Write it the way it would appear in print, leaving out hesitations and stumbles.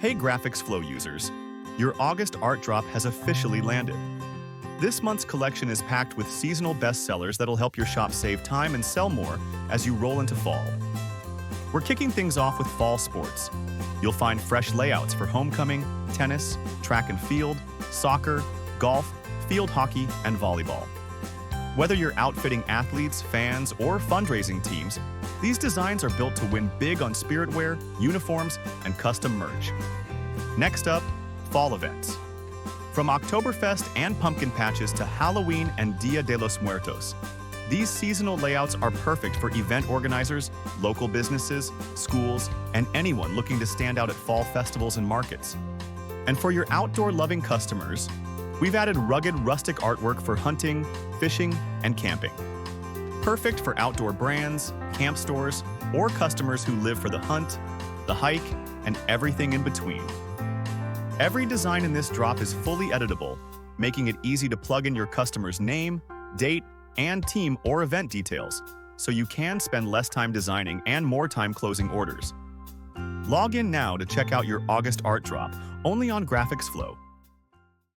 Hey GraphicsFlow users, your August art drop has officially landed. This month's collection is packed with seasonal bestsellers that'll help your shop save time and sell more as you roll into fall. We're kicking things off with fall sports. You'll find fresh layouts for homecoming, tennis, track and field, soccer, golf, field hockey, and volleyball. Whether you're outfitting athletes, fans, or fundraising teams, these designs are built to win big on spirit wear, uniforms, and custom merch. Next up, fall events. From Oktoberfest and pumpkin patches to Halloween and Dia de los Muertos, these seasonal layouts are perfect for event organizers, local businesses, schools, and anyone looking to stand out at fall festivals and markets. And for your outdoor-loving customers, we've added rugged, rustic artwork for hunting, fishing, and camping. Perfect for outdoor brands, camp stores, or customers who live for the hunt, the hike, and everything in between. Every design in this drop is fully editable, making it easy to plug in your customer's name, date, and team or event details, so you can spend less time designing and more time closing orders. Log in now to check out your August art drop, only on GraphicsFlow.